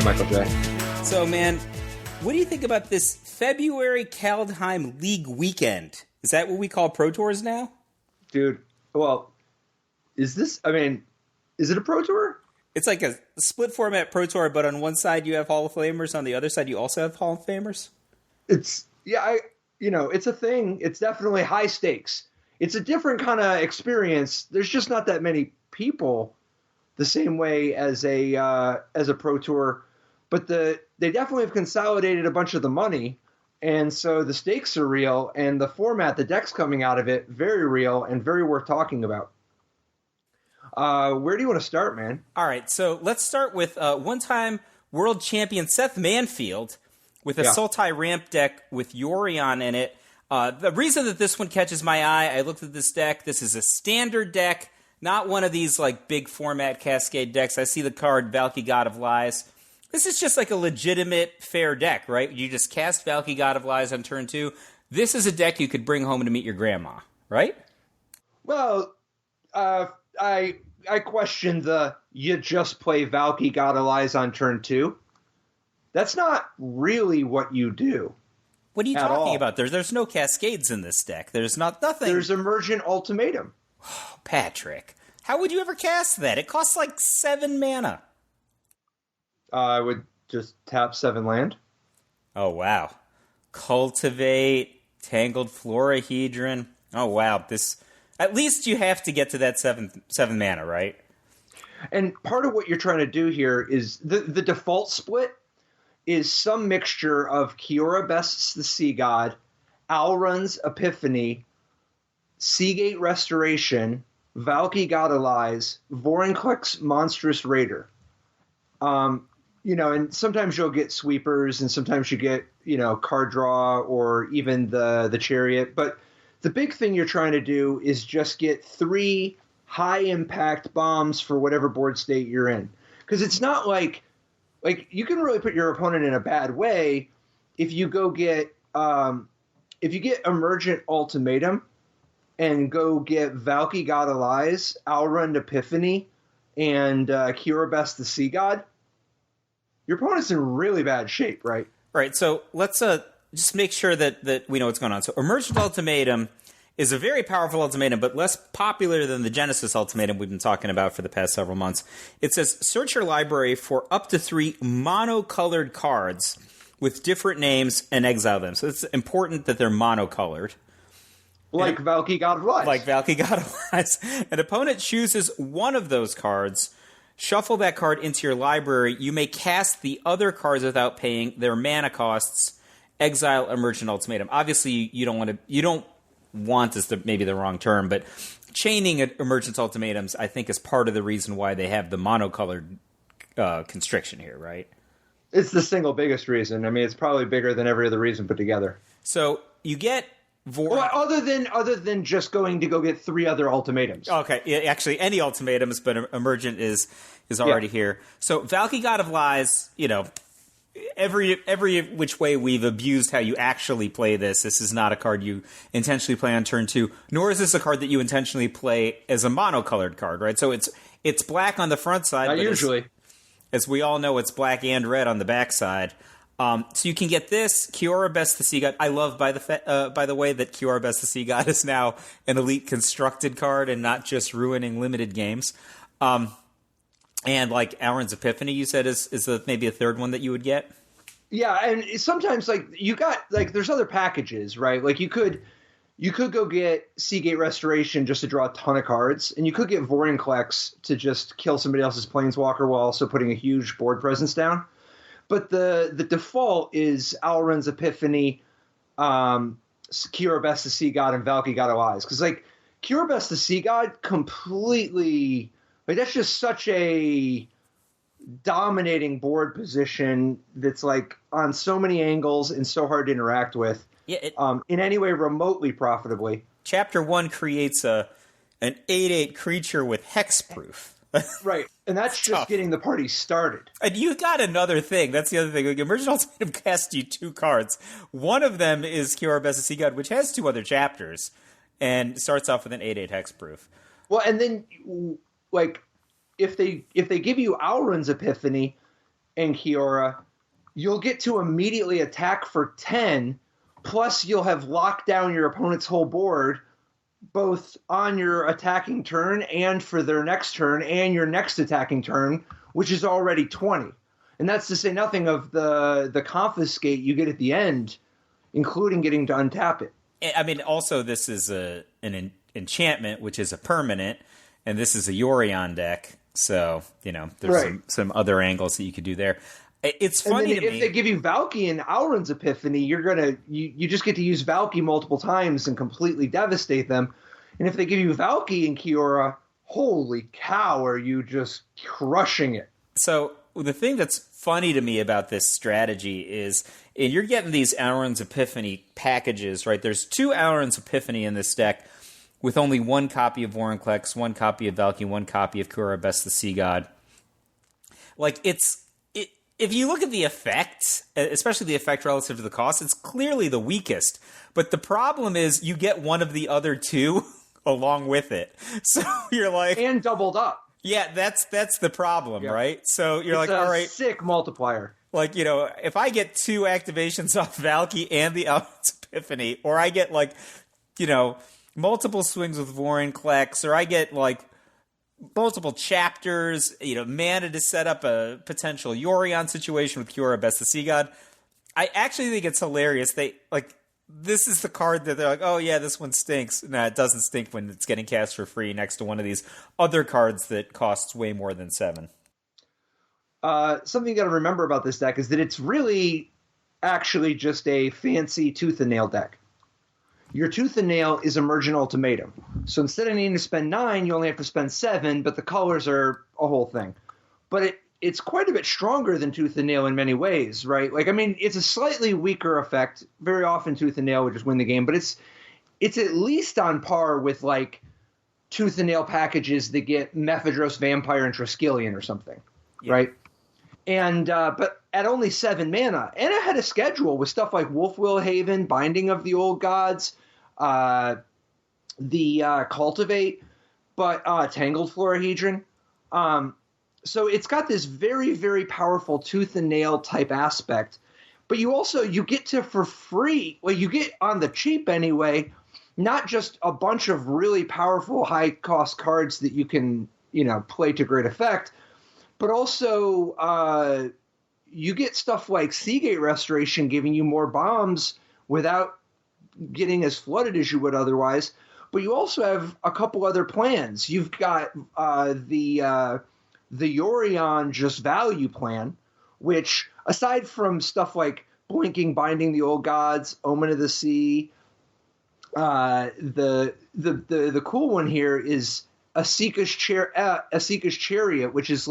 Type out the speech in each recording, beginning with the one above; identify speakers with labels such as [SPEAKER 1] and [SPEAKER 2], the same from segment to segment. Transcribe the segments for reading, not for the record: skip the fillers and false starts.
[SPEAKER 1] Hey, Michael J.
[SPEAKER 2] So, man, what do you think about this February Kaldheim League weekend? Is that what we call Pro Tours now?
[SPEAKER 1] Dude, well, is it a Pro Tour?
[SPEAKER 2] It's like a split format Pro Tour, but on one side you have Hall of Famers, on the other side you also have Hall of Famers?
[SPEAKER 1] It's a thing. It's definitely high stakes. It's a different kind of experience. There's just not that many people the same way as a Pro Tour, but they definitely have consolidated a bunch of the money, and so the stakes are real, and the format, the decks coming out of it, very real and very worth talking about. Where do you want to start, man?
[SPEAKER 2] All right, so let's start with one-time world champion Seth Manfield with a Sultai ramp deck with Yorion in it. The reason that this one catches my eye, I looked at this deck. This is a standard deck, not one of these like big format Cascade decks. I see the card Valky God of Lies. This is just like a legitimate, fair deck, right? You just cast Valky God of Lies on turn 2. This is a deck you could bring home to meet your grandma, right?
[SPEAKER 1] Well, I question you just play Valky God of Lies on turn 2. That's not really what you do.
[SPEAKER 2] What are you talking about? There's no Cascades in this deck. There's nothing.
[SPEAKER 1] There's Emergent Ultimatum.
[SPEAKER 2] Oh, Patrick, how would you ever cast that? It costs like 7 mana.
[SPEAKER 1] I would just tap 7 land.
[SPEAKER 2] Oh, wow. Cultivate, Tangled Florahedron. Oh, wow. At least you have to get to that 7 mana, right?
[SPEAKER 1] And part of what you're trying to do here is the default split is some mixture of Kiora Bests the Sea God, Alrund's Epiphany, Seagate Restoration, Valky God of Lies, Vorinclex Monstrous Raider. And sometimes you'll get sweepers, and sometimes you get, card draw or even the Chariot. But the big thing you're trying to do is just get 3 high-impact bombs for whatever board state you're in. Because it's not like you can really put your opponent in a bad way if you go get if you get Emergent Ultimatum and go get Valky God of Lies, Alrund Epiphany, and Kiora Best the Sea God. Your opponent's in really bad shape, right?
[SPEAKER 2] Right, so let's just make sure that we know what's going on. So Emergent Ultimatum is a very powerful ultimatum, but less popular than the Genesis Ultimatum we've been talking about for the past several months. It says, search your library for up to 3 monocolored cards with different names and exile them. So it's important that they're monocolored.
[SPEAKER 1] Like Valky God of Lies.
[SPEAKER 2] Like Valky God of Lies. An opponent chooses one of those cards. Shuffle that card into your library. You may cast the other cards without paying their mana costs. Exile Emergent Ultimatum. Obviously, you don't want is maybe the wrong term, but chaining Emergent Ultimatums, I think, is part of the reason why they have the monocolored constriction here, right?
[SPEAKER 1] It's the single biggest reason. I mean, it's probably bigger than every other reason put together.
[SPEAKER 2] So you get
[SPEAKER 1] other than just going to go get 3 other ultimatums.
[SPEAKER 2] Okay, yeah, actually, any ultimatums, but Emergent is already here. So Valky God of Lies, every which way we've abused how you actually play this. This is not a card you intentionally play on turn 2, nor is this a card that you intentionally play as a monocolored card, right? So it's black on the front side.
[SPEAKER 1] Not usually.
[SPEAKER 2] As we all know, it's black and red on the back side. So you can get this Kiora Best the Sea God. I love, by the way, that Kiora Best the Sea God is now an elite constructed card and not just ruining limited games. And like Alrund's Epiphany, you said is maybe a third one that you would get.
[SPEAKER 1] Yeah, and sometimes you got there's other packages, right? Like you could go get Seagate Restoration just to draw a ton of cards, and you could get Vorinclex to just kill somebody else's Planeswalker while also putting a huge board presence down. But the default is Alrund's Epiphany, Kiora Best the Sea God, and Valky God of Lies. Because Kiora Best the Sea God completely that's just such a dominating board position that's on so many angles and so hard to interact with.
[SPEAKER 2] Yeah,
[SPEAKER 1] in any way remotely profitably.
[SPEAKER 2] Chapter 1 creates an 8/8 creature with hexproof.
[SPEAKER 1] Right, and that's just getting the party started.
[SPEAKER 2] And you got another thing. That's the other thing. Emergent Ultimatum casts you 2 cards. One of them is Kiora Best the Sea God, which has 2 other chapters, and starts off with an 8/8 hexproof.
[SPEAKER 1] Well, and then if they give you Alrund's Epiphany, and Kiora, you'll get to immediately attack for 10, plus you'll have locked down your opponent's whole board, both on your attacking turn and for their next turn and your next attacking turn, which is already 20. And that's to say nothing of the confiscate you get at the end, including getting to untap it.
[SPEAKER 2] I mean, also this is an enchantment, which is a permanent, and this is a Yorion deck. So, there's some other angles that you could do there. It's funny to me.
[SPEAKER 1] If they give you Valky in Auron's Epiphany, you just get to use Valky multiple times and completely devastate them. And if they give you Valky in Kiora, holy cow, are you just crushing it.
[SPEAKER 2] So the thing that's funny to me about this strategy is, and you're getting these Auron's Epiphany packages, right? There's 2 Auron's Epiphany in this deck with only 1 copy of Vorinclex, 1 copy of Valky, 1 copy of Kiora Best the Sea God. Like, if you look at the effect, especially the effect relative to the cost, it's clearly the weakest. But the problem is you get one of the other 2 along with it. So you're like...
[SPEAKER 1] And doubled up.
[SPEAKER 2] Yeah, that's the problem, right? So you're all right.
[SPEAKER 1] Sick multiplier.
[SPEAKER 2] Like, if I get 2 activations off Valky and the Auron's Epiphany, or I get, multiple swings with Vorinclex, or I get, multiple chapters, mana to set up a potential Yorion situation with Kiora Best the Sea God. I actually think it's hilarious. This is the card that they're like, oh yeah, this one stinks. No, it doesn't stink when it's getting cast for free next to one of these other cards that costs way more than 7.
[SPEAKER 1] Something you got to remember about this deck is that it's really actually just a fancy Tooth and Nail deck. Your Tooth and Nail is Emergent Ultimatum. So instead of needing to spend 9, you only have to spend 7, but the colors are a whole thing. But it's quite a bit stronger than Tooth and Nail in many ways, right? It's a slightly weaker effect. Very often Tooth and Nail would just win the game, but it's at least on par with, Tooth and Nail packages that get Mephedros, Vampire, and Triskelion or something, right? And but at only 7 mana, and it had a schedule with stuff like Wolfwill Haven, Binding of the Old Gods, the Cultivate, but Tangled Florahedron. So it's got this very, very powerful Tooth and Nail type aspect. But you get to, for free, you get on the cheap anyway, not just a bunch of really powerful high-cost cards that you can, play to great effect, but also you get stuff like Seagate Restoration giving you more bombs without getting as flooded as you would otherwise. But you also have a couple other plans. You've got the Yorion just value plan, which aside from stuff like Blinking, Binding the Old Gods, Omen of the Sea, the cool one here is Asika's Chariot, which is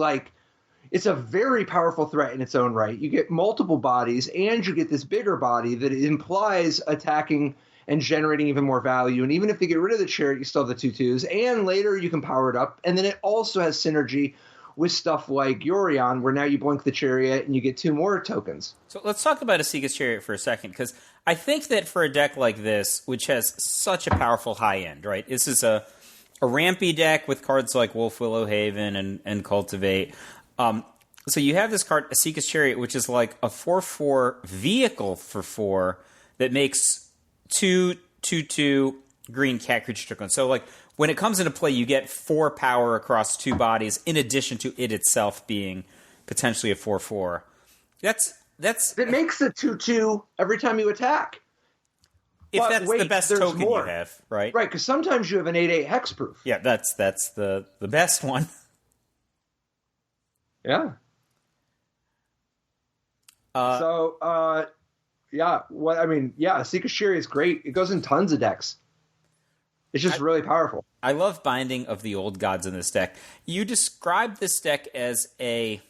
[SPEAKER 1] it's a very powerful threat in its own right. You get multiple bodies, and you get this bigger body that implies attacking and generating even more value. And even if they get rid of the Chariot, you still have the 2/2s. And later you can power it up. And then it also has synergy with stuff like Yorion, where now you blink the Chariot and you get 2 more tokens.
[SPEAKER 2] So let's talk about Asika's Chariot for a second, because I think that for a deck like this, which has such a powerful high end, right? This is a rampy deck with cards like Wolfwillow Haven and Cultivate. So you have this card, Asika's Chariot, which is like a 4/4 vehicle for 4 that makes 2/2 green cat creature token. So when it comes into play, you get 4 power across 2 bodies, in addition to it itself being potentially a 4/4. It
[SPEAKER 1] makes a 2/2 every time you attack.
[SPEAKER 2] If that's the best token you have, right?
[SPEAKER 1] Right, because sometimes you have an 8/8 hexproof.
[SPEAKER 2] Yeah, that's the best one.
[SPEAKER 1] Yeah. Asika's Chariot is great. It goes in tons of decks. It's just really powerful.
[SPEAKER 2] I love Binding of the Old Gods in this deck. You described this deck as a...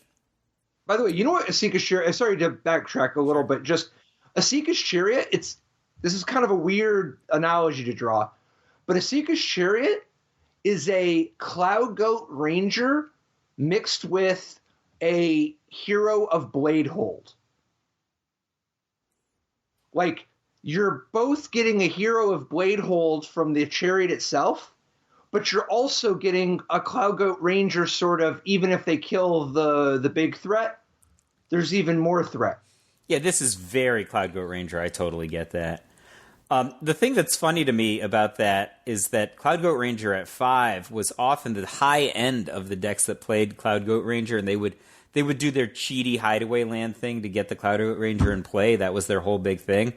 [SPEAKER 1] By the way, you know what Asika's Chariot... Sorry to backtrack a little, but just Asika's Chariot, this is kind of a weird analogy to draw, but Asika's Chariot is a Cloud Goat Ranger mixed with a Hero of Bladehold. You're both getting a Hero of Bladehold from the Chariot itself, but you're also getting a Cloud Goat Ranger sort of, even if they kill the big threat. there's even more threat.
[SPEAKER 2] Yeah, this is very Cloud Goat Ranger. I totally get that. The thing that's funny to me about that is that Cloud Goat Ranger at 5 was often the high end of the decks that played Cloud Goat Ranger, and they would do their cheaty hideaway land thing to get the Cloud Goat Ranger in play. That was their whole big thing.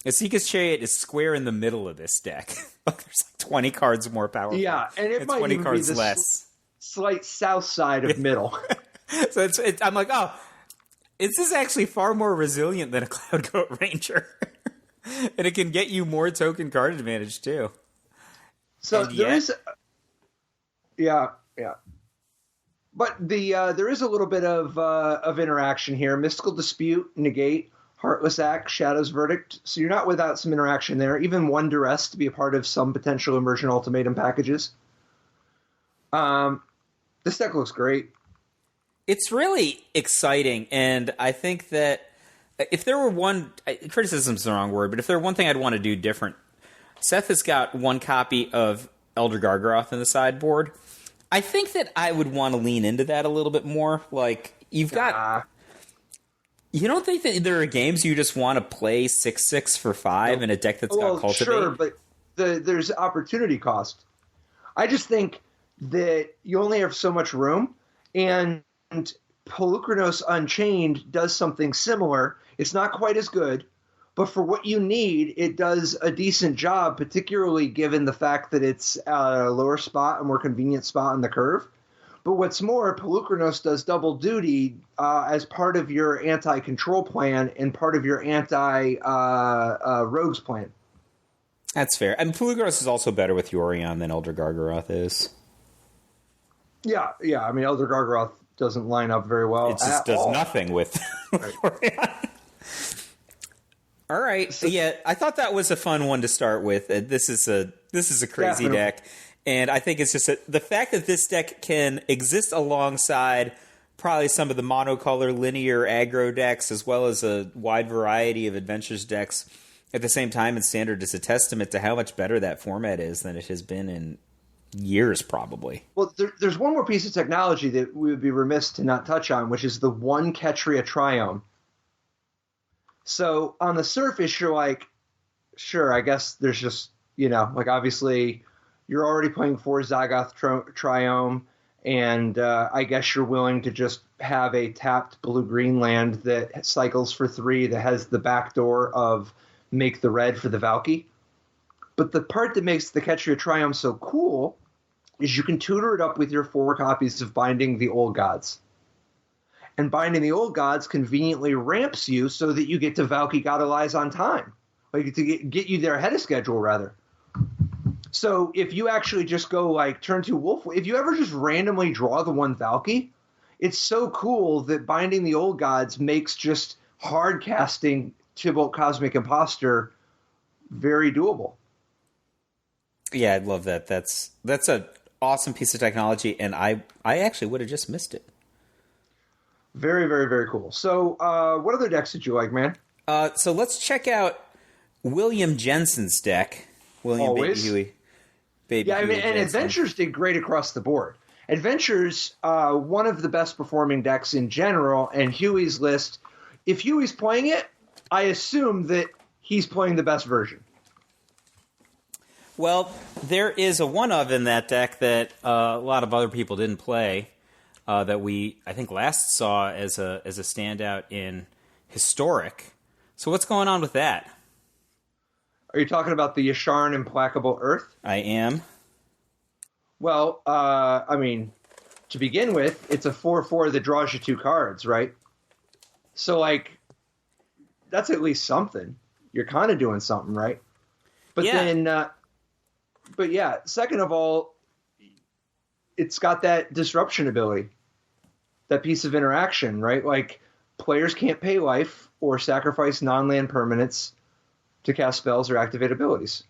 [SPEAKER 2] Esika's Chariot is square in the middle of this deck. There's like 20 cards more powerful.
[SPEAKER 1] Yeah, and it might
[SPEAKER 2] 20
[SPEAKER 1] even
[SPEAKER 2] cards
[SPEAKER 1] be the
[SPEAKER 2] less.
[SPEAKER 1] Slight south side of middle.
[SPEAKER 2] So I'm like, oh, is this actually far more resilient than a Cloud Goat Ranger? And it can get you more token card advantage, too.
[SPEAKER 1] So there is... Yeah. But there is a little bit of interaction here. Mystical Dispute, Negate, Heartless Act, Shadow's Verdict. So you're not without some interaction there. Even one Duress to be a part of some potential Immersion Ultimatum packages. This deck looks great.
[SPEAKER 2] It's really exciting, and I think that if there were one... criticism's the wrong word, but if there were one thing I'd want to do different, Seth has got one copy of Elder Gargaroth in the sideboard. I think that I would want to lean into that a little bit more. Like, you've got... You don't think that there are games you just want to play 6/6 for 5 in a deck that's got Cultivate? Sure,
[SPEAKER 1] but there's opportunity cost. I just think that you only have so much room, and Polukranos Unchained does something similar. It's not quite as good, but for what you need, it does a decent job, particularly given the fact that it's a lower spot, a more convenient spot on the curve. But what's more, Polukranos does double duty as part of your anti-control plan and part of your anti-rogues plan.
[SPEAKER 2] That's fair. I mean, Polukranos is also better with Yorion than Elder Gargaroth is.
[SPEAKER 1] Yeah. I mean, Elder Gargaroth doesn't line up very well.
[SPEAKER 2] It just does nothing with Yorion. All right. So, yeah, I thought that was a fun one to start with. This is a crazy deck. And I think it's just the fact that this deck can exist alongside probably some of the monocolor linear aggro decks, as well as a wide variety of adventures decks at the same time in Standard, is a testament to how much better that format is than it has been in years, probably.
[SPEAKER 1] Well, there's one more piece of technology that we would be remiss to not touch on, which is the one Ketria Triome. So on the surface, you're like, sure, I guess there's just, like obviously you're already playing 4 Zagoth Triome, and I guess you're willing to just have a tapped blue-green land that cycles for 3 that has the backdoor of make the red for the Valky. But the part that makes the Ketria Triome so cool is you can tutor it up with your 4 copies of Binding the Old Gods. And Binding the Old Gods conveniently ramps you so that you get to Valky God Allies on time. Like to get you there ahead of schedule, rather. So if you actually just go like turn 2 Wolf, if you ever just randomly draw the 1 Valky, it's so cool that Binding the Old Gods makes just hard casting Tybalt Cosmic Imposter very doable.
[SPEAKER 2] Yeah, I'd love that. That's an awesome piece of technology, and I actually would have just missed it.
[SPEAKER 1] Very, very, very cool. So what other decks did you like, man?
[SPEAKER 2] So let's check out William Jensen's deck. William
[SPEAKER 1] Always.
[SPEAKER 2] Baby Huey.
[SPEAKER 1] And Adventures did great across the board. Adventures, one of the best performing decks in general, and Huey's list, if Huey's playing it, I assume that he's playing the best version.
[SPEAKER 2] Well, there is a one-of in that deck that a lot of other people didn't play that we, I think, last saw as a standout in Historic. So what's going on with that?
[SPEAKER 1] Are you talking about the Yasharn Implacable Earth?
[SPEAKER 2] I am.
[SPEAKER 1] Well, I mean, to begin with, it's a 4/4 that draws you 2 cards, right? So, like, that's at least something. You're kind of doing something, right? But then, second of all, it's got that disruption ability, that piece of interaction, right? Like, players can't pay life or sacrifice non-land permanents to cast spells or activate abilities.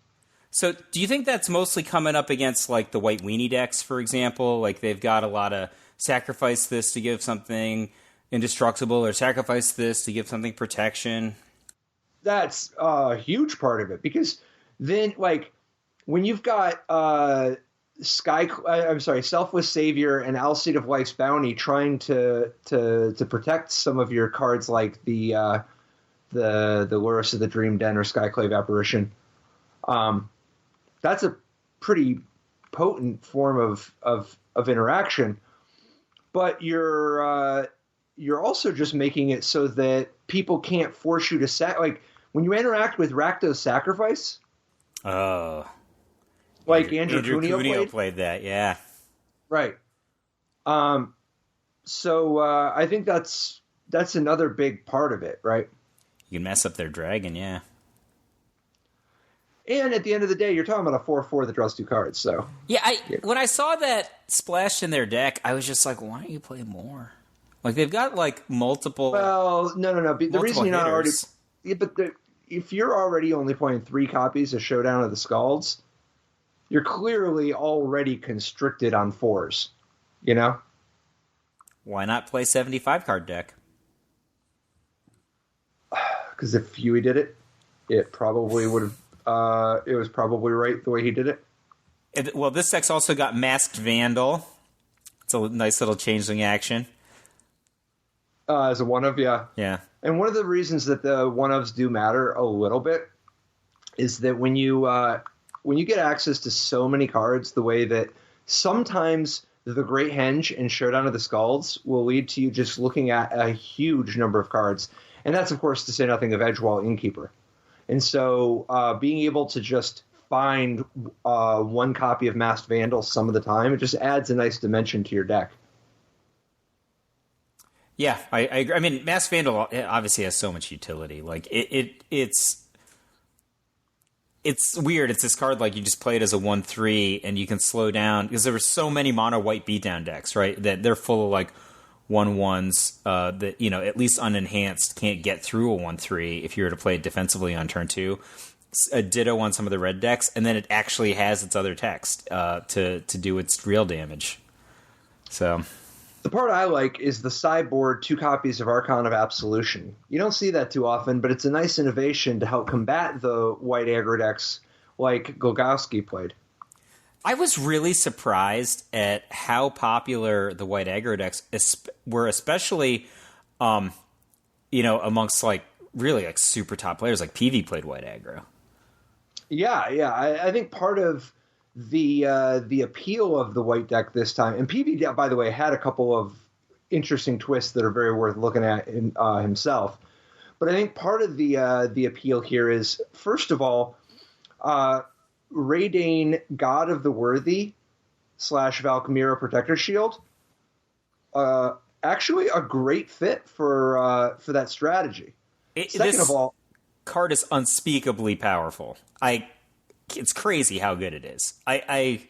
[SPEAKER 2] So do you think that's mostly coming up against, like, the White Weenie decks, for example? Like, they've got a lot of sacrifice this to give something indestructible or sacrifice this to give something protection?
[SPEAKER 1] That's a huge part of it, because then, like, when you've got Selfless Savior and Alseid of Life's Bounty trying to protect some of your cards like the Lurrus of the Dream Den or Skyclave Apparition. That's a pretty potent form of interaction, but you're also just making it so that people can't force you to like when you interact with Rakdos Sacrifice.
[SPEAKER 2] Oh,
[SPEAKER 1] like Andrew Cuneo
[SPEAKER 2] played that, yeah,
[SPEAKER 1] right. So I think that's another big part of it, right?
[SPEAKER 2] You can mess up their dragon, yeah.
[SPEAKER 1] And at the end of the day, you're talking about a 4/4 that draws 2 cards. So
[SPEAKER 2] yeah, when I saw that splashed in their deck, I was just like, why don't you play more? Like they've got like multiple.
[SPEAKER 1] Well, no. The reason you're not already, if you're already only playing 3 copies of Showdown of the Scalds, you're clearly already constricted on 4s. You know.
[SPEAKER 2] Why not play 75 card deck?
[SPEAKER 1] Because if Huey did it, it probably would have. It was probably right the way he did it.
[SPEAKER 2] Well, this deck's also got Masked Vandal. It's a nice little changeling action.
[SPEAKER 1] As a one of, yeah.
[SPEAKER 2] Yeah.
[SPEAKER 1] And one of the reasons that the one-ofs do matter a little bit is that when you get access to so many cards, the way that sometimes the Great Henge and Showdown of the Scalds will lead to you just looking at a huge number of cards. And that's, of course, to say nothing of Edgewall Innkeeper. And so being able to just find one copy of Masked Vandal some of the time, it just adds a nice dimension to your deck.
[SPEAKER 2] Yeah, I agree. I mean, Masked Vandal obviously has so much utility. Like it's weird. It's this card like you just play it as a 1/3 and you can slow down because there were so many mono white beatdown decks, right? That they're full of like 1/1s that at least unenhanced can't get through a 1/3 if you were to play it defensively on turn 2. A ditto on some of the red decks, and then it actually has its other text to do its real damage. So.
[SPEAKER 1] The part I like is the sideboard 2 copies of Archon of Absolution. You don't see that too often, but it's a nice innovation to help combat the white aggro decks like Golgowski played.
[SPEAKER 2] I was really surprised at how popular the white aggro decks were, especially, amongst like really like super top players. Like PV played white aggro. Yeah.
[SPEAKER 1] I think part of the appeal of the white deck this time, and PV, by the way, had a couple of interesting twists that are very worth looking at himself. But I think part of the appeal here is, first of all, Reidane, God of the Worthy / Valkmira Protector Shield, actually a great fit for that strategy. Second of all,
[SPEAKER 2] card is unspeakably powerful. It's crazy how good it is. I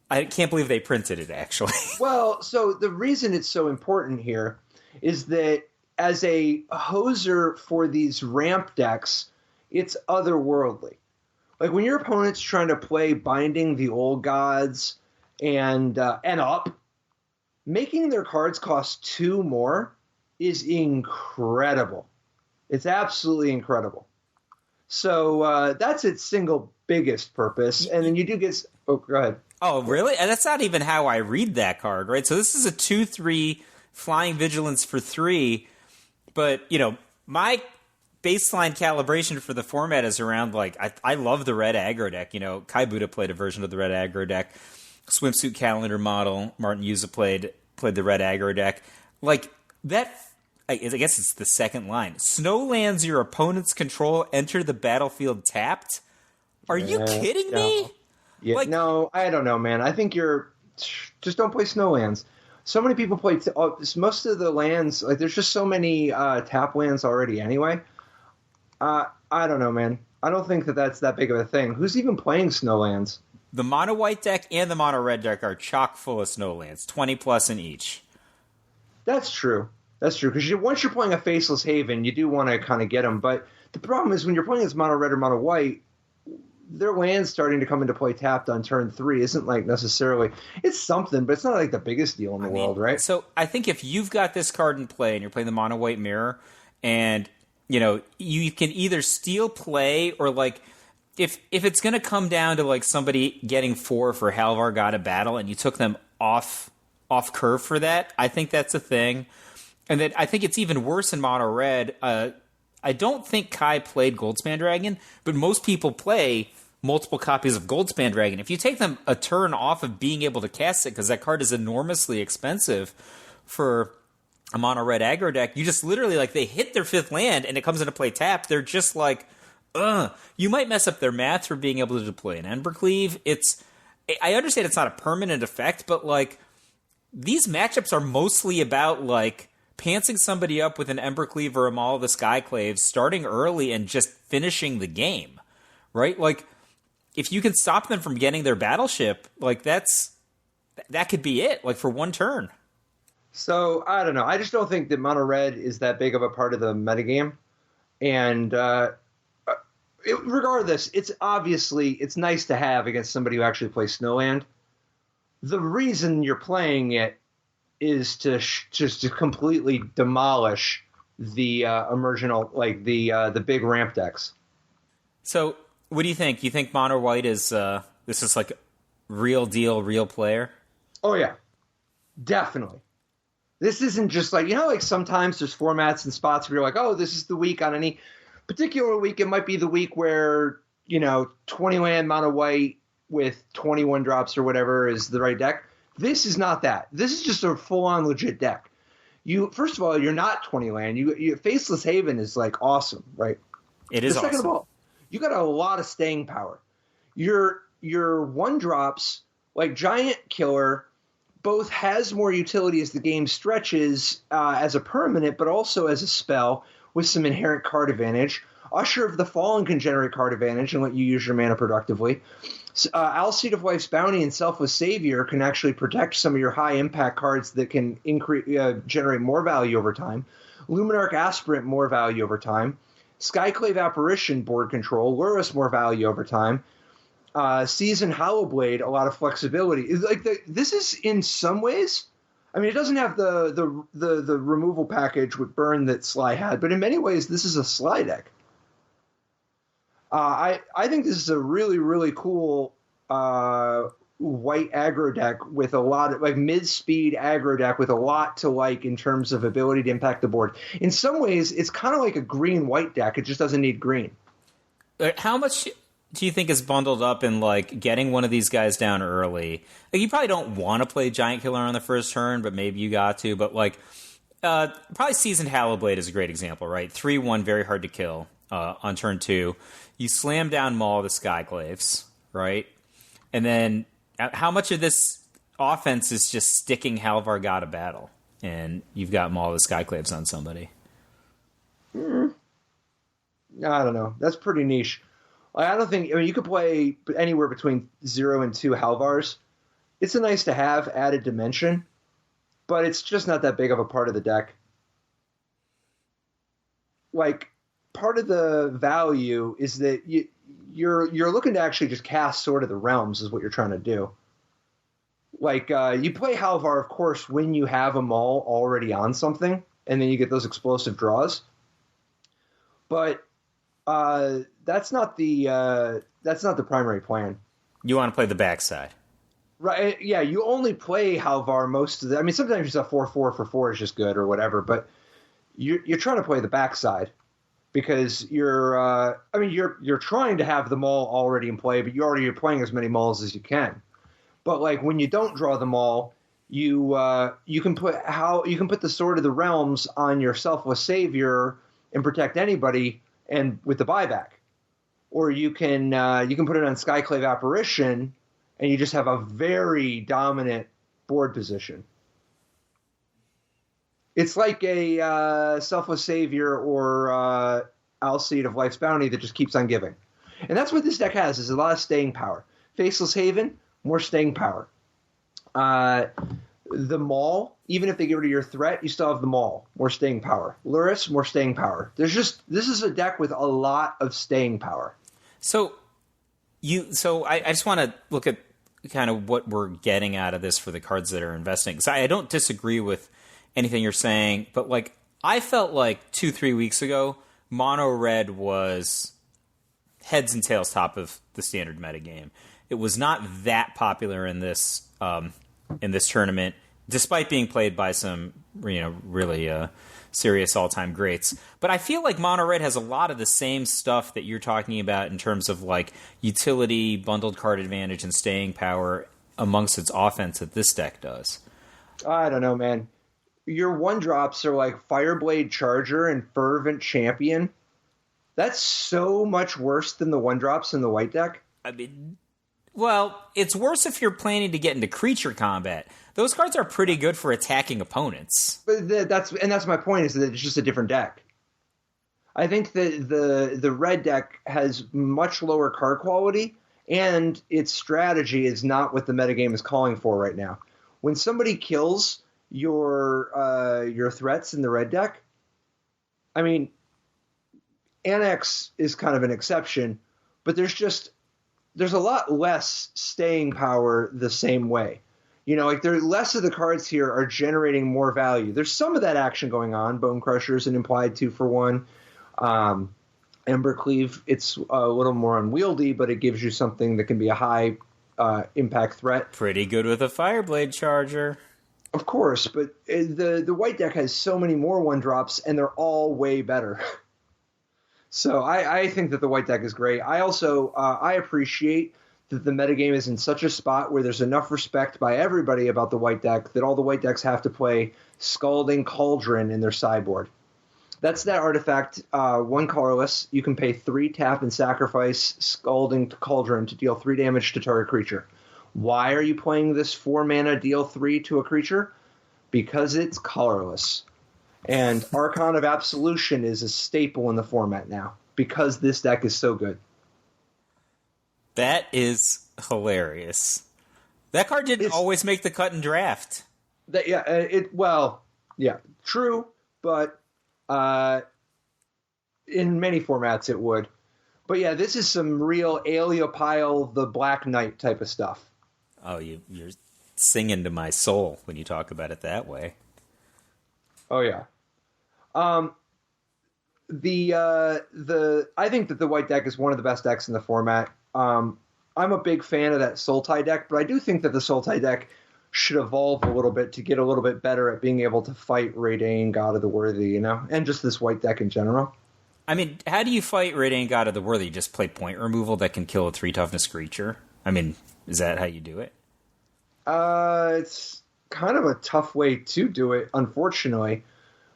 [SPEAKER 2] can't believe they printed it, actually.
[SPEAKER 1] Well, so the reason it's so important here is that as a hoser for these ramp decks, it's otherworldly. Like when your opponent's trying to play Binding the Old Gods and up, making their cards cost 2 more is incredible. It's absolutely incredible. So that's its single biggest purpose. And then you do get... Oh, go ahead.
[SPEAKER 2] Oh, really? And that's not even how I read that card, right? So this is a 2/3 Flying Vigilance for 3. But, my baseline calibration for the format is around, like, I love the red aggro deck. Kai Buddha played a version of the red aggro deck. Swimsuit Calendar model, Martin Yuza played the red aggro deck. Like, that... I guess it's the second line. Snowlands your opponent's control enter the battlefield tapped? Are you kidding me?
[SPEAKER 1] Yeah, no, I don't know, man. I think just don't play Snowlands. So many people play most of the lands. Like, there's just so many tap lands already anyway. I don't know, man. I don't think that's that big of a thing. Who's even playing Snowlands?
[SPEAKER 2] The mono white deck and the mono red deck are chock full of Snowlands, 20 plus in each.
[SPEAKER 1] That's true. That's true, because once you're playing a Faceless Haven, you do want to kind of get them. But the problem is when you're playing as mono red or mono white, their land's starting to come into play tapped on turn 3 isn't like necessarily... It's something, but it's not like the biggest deal in the world, right?
[SPEAKER 2] So I think if you've got this card in play and you're playing the mono white mirror, and you can either steal play or like if it's going to come down to like somebody getting 4 for Halvar got a battle and you took them off curve for that, I think that's a thing. And then I think it's even worse in Mono Red. I don't think Kai played Goldspan Dragon, but most people play multiple copies of Goldspan Dragon. If you take them a turn off of being able to cast it, because that card is enormously expensive for a Mono Red aggro deck, you just literally, like, they hit their 5th land and it comes into play tapped. They're just like, you might mess up their math for being able to deploy an Embercleave. I understand it's not a permanent effect, but, like, these matchups are mostly about, like, pantsing somebody up with an Embercleave or a Maul of the Skyclaves, starting early and just finishing the game, right? Like, if you can stop them from getting their battleship, like, that could be it, like, for one turn.
[SPEAKER 1] So, I don't know. I just don't think that Mono Red is that big of a part of the metagame. And regardless, it's nice to have against somebody who actually plays Snowland. The reason you're playing it is to just to completely demolish the emergent, like the big ramp decks.
[SPEAKER 2] So, what do you think? You think Mono White is this is like real deal, real player?
[SPEAKER 1] Oh yeah, definitely. This isn't just like, like sometimes there's formats and spots where you're like, oh, this is the week on any particular week. It might be the week where 20 land Mono White with 21 drops or whatever is the right deck. This is not that. This is just a full-on legit deck. First of all, you're not 20 land. You Faceless Haven is like awesome, right?
[SPEAKER 2] It is awesome.
[SPEAKER 1] Second of all, you got a lot of staying power. Your 1-drops, like Giant Killer, both has more utility as the game stretches as a permanent, but also as a spell with some inherent card advantage. Usher of the Fallen can generate card advantage and let you use your mana productively. Alseid of Life's Bounty and Selfless Savior can actually protect some of your high-impact cards that can generate more value over time. Luminarch Aspirant, more value over time. Skyclave Apparition, board control. Lurrus, more value over time. Season Hollowblade, a lot of flexibility. This is, in some ways, I mean, it doesn't have the removal package with burn that Sly had, but in many ways, this is a Sly deck. I think this is a really, really cool white aggro deck with a lot of, like, mid-speed aggro deck with a lot to like in terms of ability to impact the board. In some ways, it's kind of like a green-white deck. It just doesn't need green.
[SPEAKER 2] How much do you think is bundled up in, like, getting one of these guys down early? Like, you probably don't want to play Giant Killer on the first turn, but maybe you got to. But, like, probably Seasoned Hollowblade is a great example, right? 3-1, very hard to kill on turn 2. You slam down Maul of the Skyclaves, right? And then how much of this offense is just sticking Halvar got a battle? And you've got Maul of the Skyclaves on somebody.
[SPEAKER 1] I don't know. That's pretty niche. I don't think, you could play anywhere between 0 and 2 Halvars. It's a nice to have added dimension, but it's just not that big of a part of the deck. Like, part of the value is that you're looking to actually just cast Sword of the Realms is what you're trying to do. Like, you play Halvar, of course, when you have a Maul already on something, and then you get those explosive draws. But that's not the primary plan.
[SPEAKER 2] You want to play the backside.
[SPEAKER 1] Right, yeah, you only play Halvar most of the... I mean, sometimes just a 4-4 for 4 is just good or whatever, but you're trying to play the backside. Because you're trying to have the Maul already in play, but you're playing as many Mauls as you can. But like when you don't draw the Maul, you can put the Sword of the Realms on your Selfless Savior and protect anybody, and with the buyback, or you can put it on Skyclave Apparition, and you just have a very dominant board position. It's like a Selfless Savior or Alseid of Life's Bounty that just keeps on giving. And that's what this deck has, is a lot of staying power. Faceless Haven, more staying power. The Maul, even if they get rid of your threat, you still have the Maul, more staying power. Lurrus, more staying power. This is a deck with a lot of staying power. So
[SPEAKER 2] I just want to look at kind of what we're getting out of this for the cards that are investing. So I don't disagree with anything you're saying, but like I felt like 2-3 weeks ago, Mono Red was heads and tails top of the standard metagame. It was not that popular in this tournament, despite being played by some really serious all-time greats. But I feel like Mono Red has a lot of the same stuff that you're talking about in terms of like utility, bundled card advantage, and staying power amongst its offense that this deck does.
[SPEAKER 1] I don't know, man. Your 1-drops are like Fireblade Charger and Fervent Champion. That's so much worse than the 1-drops in the white deck.
[SPEAKER 2] I mean, well, it's worse if you're planning to get into creature combat. Those cards are pretty good for attacking opponents.
[SPEAKER 1] But that's my point, is that it's just a different deck. I think that the red deck has much lower card quality, and its strategy is not what the metagame is calling for right now. When somebody kills your threats in the red deck, I mean, Annex is kind of an exception, but there's a lot less staying power the same way. Like less of the cards here are generating more value. There's some of that action going on. Bone Crusher is an implied 2-for-1. Embercleave, it's a little more unwieldy, but it gives you something that can be a high impact threat.
[SPEAKER 2] Pretty good with a Fireblade Charger.
[SPEAKER 1] Of course, but the white deck has so many more 1-drops, and they're all way better. So I think that the white deck is great. I also I appreciate that the metagame is in such a spot where there's enough respect by everybody about the white deck that all the white decks have to play Scalding Cauldron in their sideboard. That's that artifact, 1 colorless. You can pay 3 tap and sacrifice Scalding Cauldron to deal 3 damage to target creature. Why are you playing this 4-mana deal 3 to a creature? Because it's colorless. And Archon of Absolution is a staple in the format now, because this deck is so good.
[SPEAKER 2] That is hilarious. That card didn't always make the cut in draft.
[SPEAKER 1] True, but in many formats it would. But yeah, this is some real Aeolipile the Black Knight type of stuff.
[SPEAKER 2] Oh, you're singing to my soul when you talk about it that way.
[SPEAKER 1] Oh yeah. I think that the white deck is one of the best decks in the format. I'm a big fan of that Sultai deck, but I do think that the Sultai deck should evolve a little bit to get a little bit better at being able to fight Reidane, God of the Worthy, and just this white deck in general.
[SPEAKER 2] I mean, how do you fight Reidane, God of the Worthy? You just play point removal that can kill a 3-toughness creature? I mean, is that how you do it?
[SPEAKER 1] It's kind of a tough way to do it, unfortunately,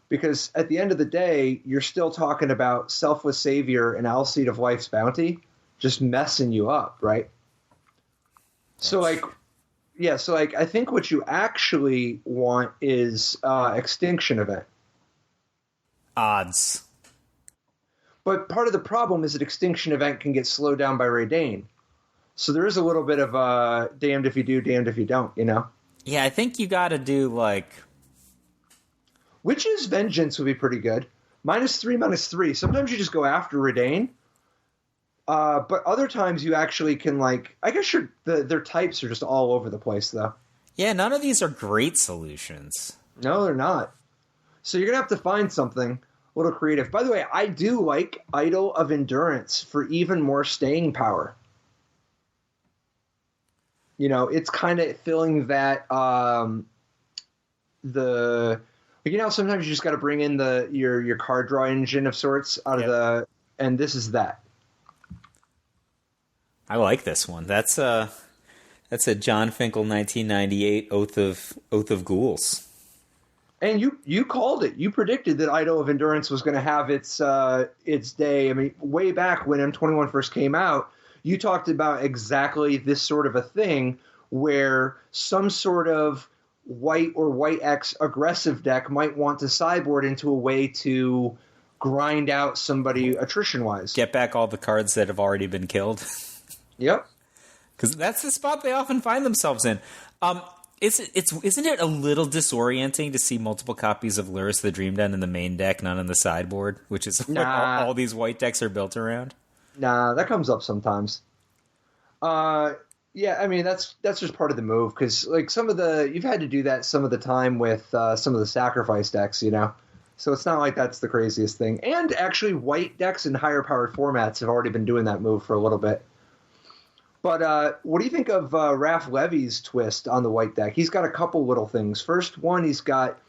[SPEAKER 1] because at the end of the day, you're still talking about Selfless Savior and Alseid of Life's Bounty just messing you up, right? So I think what you actually want is Extinction Event.
[SPEAKER 2] Odds.
[SPEAKER 1] But part of the problem is that Extinction Event can get slowed down by Reidane. So there is a little bit of damned if you do, damned if you don't,
[SPEAKER 2] Yeah, I think you got to do
[SPEAKER 1] Witch's Vengeance would be pretty good. -3/-3. Sometimes you just go after Reidane. But other times you actually can, I guess their types are just all over the place, though.
[SPEAKER 2] Yeah, none of these are great solutions.
[SPEAKER 1] No, they're not. So you're going to have to find something a little creative. By the way, I do like Idol of Endurance for even more staying power. It's kind of filling that, sometimes you just got to bring in your card draw engine of sorts out of and this is that.
[SPEAKER 2] I like this one. That's a John Finkel 1998 Oath of Ghouls.
[SPEAKER 1] And you called it. You predicted that Idol of Endurance was going to have its day. I mean, way back when M21 first came out, you talked about exactly this sort of a thing where some sort of white or white X aggressive deck might want to sideboard into a way to grind out somebody attrition-wise.
[SPEAKER 2] Get back all the cards that have already been killed.
[SPEAKER 1] Yep.
[SPEAKER 2] Because that's the spot they often find themselves in. Isn't it a little disorienting to see multiple copies of Luris the Dream Den in the main deck, not in the sideboard, which is what all these white decks are built around?
[SPEAKER 1] Nah, that comes up sometimes. Yeah, I mean, that's just part of the move, because you've had to do that some of the time with some of the sacrifice decks, So it's not like that's the craziest thing. And actually, white decks in higher powered formats have already been doing that move for a little bit. But what do you think of Raph Levy's twist on the white deck? He's got a couple little things. First one, he's got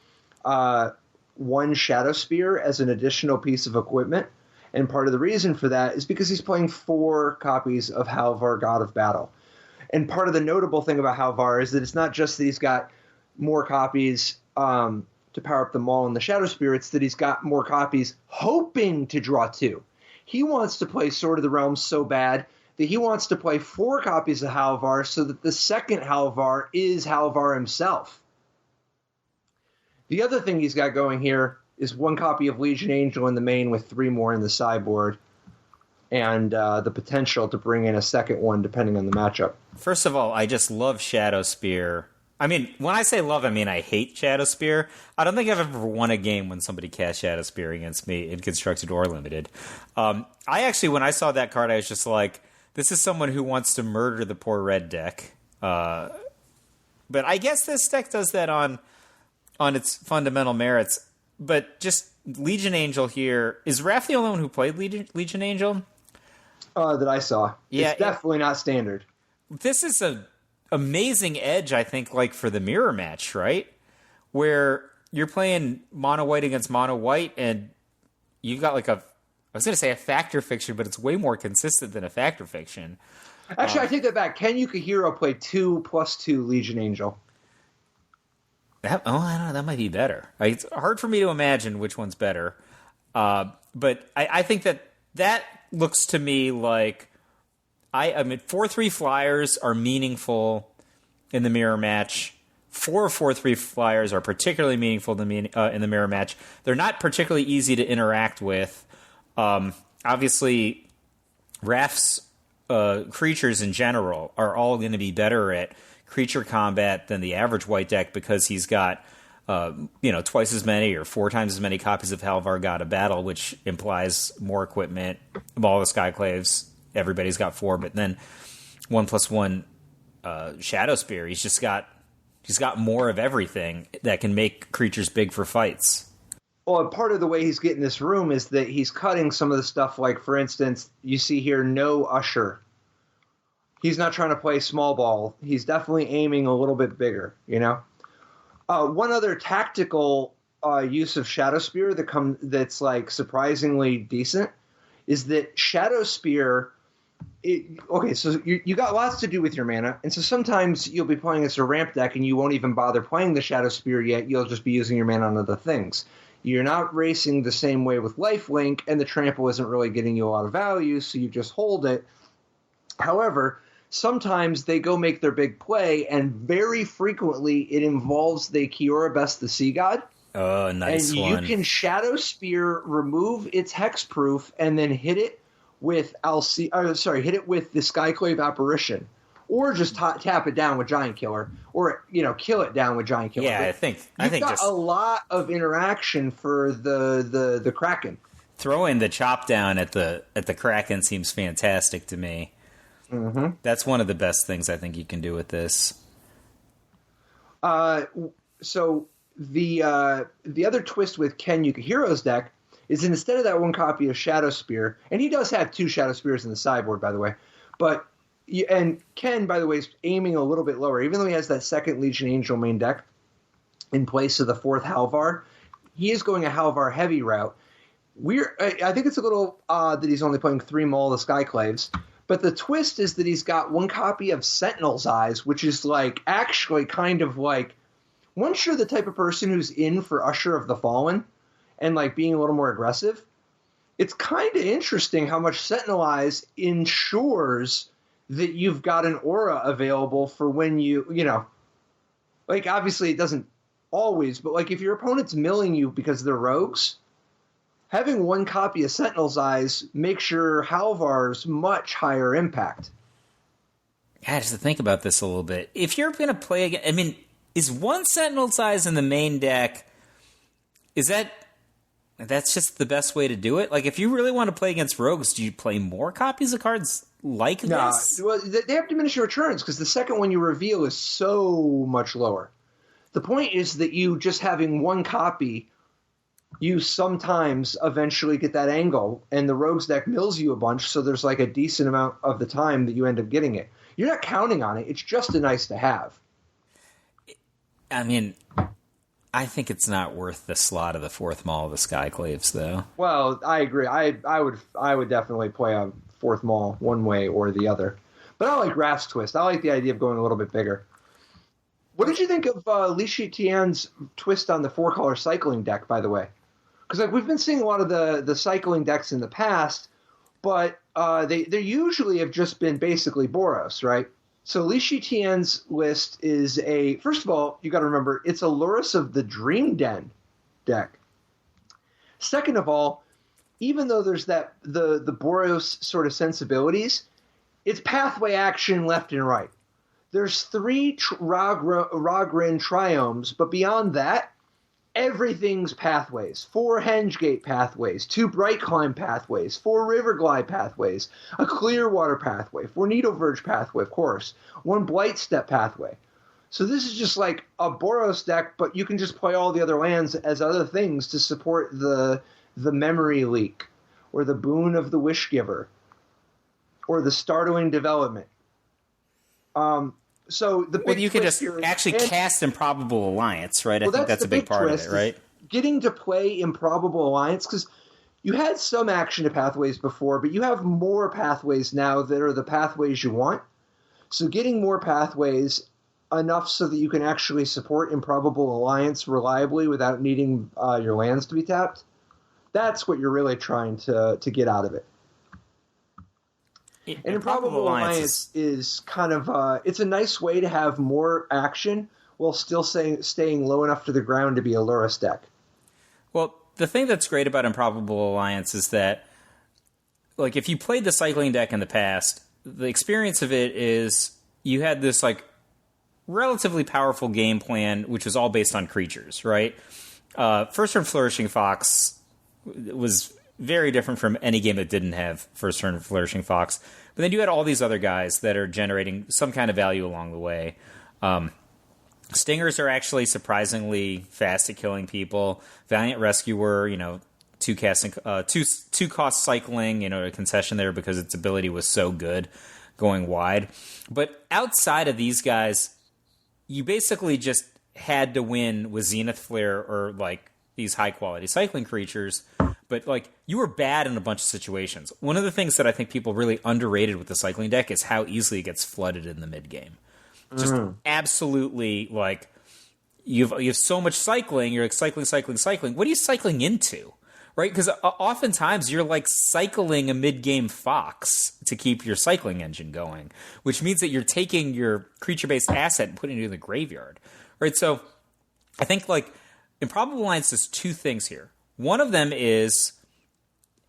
[SPEAKER 1] one Shadow Spear as an additional piece of equipment. And part of the reason for that is because he's playing 4 copies of Halvar, God of Battle. And part of the notable thing about Halvar is that it's not just that he's got more copies to power up the Maul and the Shadow Spear, it's that he's got more copies hoping to draw 2. He wants to play Sword of the Realms so bad that he wants to play 4 copies of Halvar so that the second Halvar is Halvar himself. The other thing he's got going here is 1 copy of Legion Angel in the main with 3 more in the sideboard, and the potential to bring in a second one depending on the matchup.
[SPEAKER 2] First of all, I just love Shadow Spear. I mean, when I say love, I mean I hate Shadow Spear. I don't think I've ever won a game when somebody cast Shadow Spear against me in Constructed or Limited. I actually, when I saw that card, I was just like, this is someone who wants to murder the poor red deck. But I guess this deck does that on its fundamental merits. But just Legion Angel here. Is Raph the only one who played Legion Angel?
[SPEAKER 1] That I saw.
[SPEAKER 2] Yeah,
[SPEAKER 1] it's definitely not standard.
[SPEAKER 2] This is an amazing edge, I think, like for the mirror match, right? Where you're playing mono white against mono white, and you've got like I was going to say a factor fiction, but it's way more consistent than a factor fiction.
[SPEAKER 1] Actually, I take that back. Ken Yukihiro played 2+2 Legion Angel.
[SPEAKER 2] I don't know. That might be better. It's hard for me to imagine which one's better. But I think that looks to me like I mean 4/3 flyers are meaningful in the mirror match. 4/4/3 flyers are particularly meaningful in the mirror match. They're not particularly easy to interact with. Obviously, Raph's creatures in general are all going to be better at creature combat than the average white deck because he's got twice as many or 4 times as many copies of Halvar God of Battle, which implies more equipment. All the Skyclaves, everybody's got 4, but then 1+1 Shadow Spear. He's got more of everything that can make creatures big for fights.
[SPEAKER 1] Well, part of the way he's getting this room is that he's cutting some of the stuff, like, for instance, you see here, no Usher. He's not trying to play small ball. He's definitely aiming a little bit bigger, you know? One other tactical use of Shadow Spear that's like surprisingly decent is that Shadow Spear... so you got lots to do with your mana, and so sometimes you'll be playing as a ramp deck and you won't even bother playing the Shadow Spear yet. You'll just be using your mana on other things. You're not racing the same way with Lifelink, and the trample isn't really getting you a lot of value, so you just hold it. However, sometimes they go make their big play, and very frequently it involves the Kiora Best the Sea God.
[SPEAKER 2] Oh, nice
[SPEAKER 1] and
[SPEAKER 2] one.
[SPEAKER 1] And you can Shadow Spear, remove its hexproof, and then hit it with hit it with the Skyclave Apparition. Or just tap it down with Giant Killer, or kill it down with Giant Killer.
[SPEAKER 2] Yeah,
[SPEAKER 1] but I think a lot of interaction for the Kraken.
[SPEAKER 2] Throwing the chop down at the Kraken seems fantastic to me.
[SPEAKER 1] Mm-hmm.
[SPEAKER 2] That's one of the best things I think you can do with this.
[SPEAKER 1] So the other twist with Ken Yukihiro's deck is that instead of that 1 copy of Shadow Spear, and he does have 2 Shadow Spears in the sideboard, by the way, and Ken, by the way, is aiming a little bit lower. Even though he has that second Legion Angel main deck in place of the 4th Halvar, he is going a Halvar heavy route. I think it's a little odd that he's only playing 3 Maul the Skyclaves, but the twist is that he's got 1 copy of Sentinel's Eyes, which is like actually kind of like, once you're the type of person who's in for Usher of the Fallen and like being a little more aggressive, it's kind of interesting how much Sentinel Eyes ensures that you've got an aura available for when like obviously it doesn't always, but like if your opponent's milling you because they're rogues, having 1 copy of Sentinel's Eyes makes your Halvar's much higher impact.
[SPEAKER 2] I just to think about this a little bit. If you're going to play again, I mean, is 1 Sentinel's Eyes in the main deck, that's just the best way to do it? Like, if you really want to play against rogues, do you play more copies of cards like this?
[SPEAKER 1] Well, they have diminishing returns because the second one you reveal is so much lower. The point is that you just having 1 copy you sometimes eventually get that angle, and the rogues deck mills you a bunch, so there's like a decent amount of the time that you end up getting it. You're not counting on it. It's just a nice to have.
[SPEAKER 2] I mean, I think it's not worth the slot of the fourth Maul of the Skyclaves, though.
[SPEAKER 1] Well, I agree. I would definitely play a fourth Maul one way or the other. But I like Raph's Twist. I like the idea of going a little bit bigger. What did you think of Li Tian's twist on the 4-color cycling deck, by the way? Because like we've been seeing a lot of the cycling decks in the past, but they usually have just been basically Boros, right? So Li Tian's list is first of all, you got to remember, it's a Lurrus of the Dream Den deck. Second of all, even though there's the Boros sort of sensibilities, it's pathway action left and right. There's 3 Ragrin Triomes, but beyond that, everything's pathways. 4 Hengegate pathways, 2 Bright Climb pathways, 4 Riverglide pathways, a Clearwater pathway, 4 Needleverge pathway, of course, 1 Blightstep pathway. So this is just like a Boros deck, but you can just play all the other lands as other things to support the Memory Leak, or the Boon of the Wishgiver, or the Startling Development. So the big
[SPEAKER 2] you can just actually cast Improbable Alliance, right? I think that's a big part of it, right?
[SPEAKER 1] Getting to play Improbable Alliance, because you had some action to pathways before, but you have more pathways now that are the pathways you want. So getting more pathways enough so that you can actually support Improbable Alliance reliably without needing your lands to be tapped, that's what you're really trying to get out of it. And Improbable Alliance is kind of it's a nice way to have more action while still staying low enough to the ground to be a Lurrus deck.
[SPEAKER 2] Well, the thing that's great about Improbable Alliance is that, like, if you played the cycling deck in the past, the experience of it is you had this, like, relatively powerful game plan, which was all based on creatures, right? First Turn Flourishing Fox was very different from any game that didn't have First Turn Flourishing Fox. But then you had all these other guys that are generating some kind of value along the way. Stingers are actually surprisingly fast at killing people. Valiant Rescuer, 2 cost cycling, a concession there because its ability was so good going wide. But outside of these guys, you basically just had to win with Zenith Flare or like these high quality cycling creatures. But, like, you were bad in a bunch of situations. One of the things that I think people really underrated with the cycling deck is how easily it gets flooded in the mid-game. Just absolutely, like, you have so much cycling, you're like cycling. What are you cycling into? Right? Because oftentimes you're, like, cycling a mid-game Fox to keep your cycling engine going, which means that you're taking your creature-based asset and putting it in the graveyard. Right? So I think, like, Improbable Alliance does 2 things here. One of them is,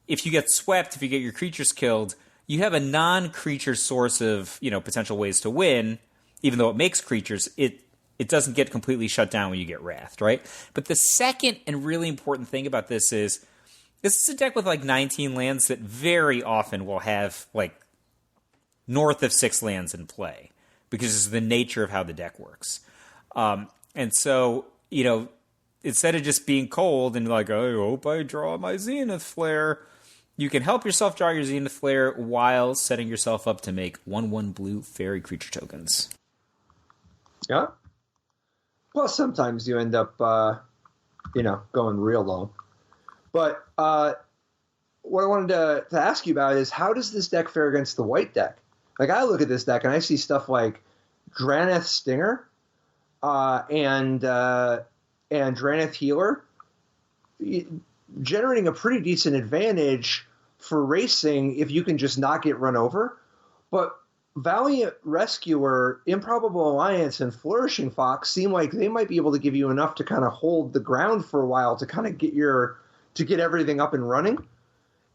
[SPEAKER 2] if you get swept, if you get your creatures killed, you have a non-creature source of, potential ways to win. Even though it makes creatures, it doesn't get completely shut down when you get Wrathed, right? But the second and really important thing about this is a deck with like 19 lands that very often will have like north of 6 lands in play, because it's the nature of how the deck works. And so, instead of just being cold and like, I hope I draw my Zenith Flare, you can help yourself draw your Zenith Flare while setting yourself up to make 1/1 blue fairy creature tokens.
[SPEAKER 1] Yeah. Plus, sometimes you end up, going real low. But what I wanted to ask you about is, how does this deck fare against the white deck? Like, I look at this deck and I see stuff like Draneth Stinger and Draneth Healer generating a pretty decent advantage for racing if you can just not get run over. But Valiant Rescuer, Improbable Alliance, and Flourishing Fox seem like they might be able to give you enough to kind of hold the ground for a while to kind of get everything up and running.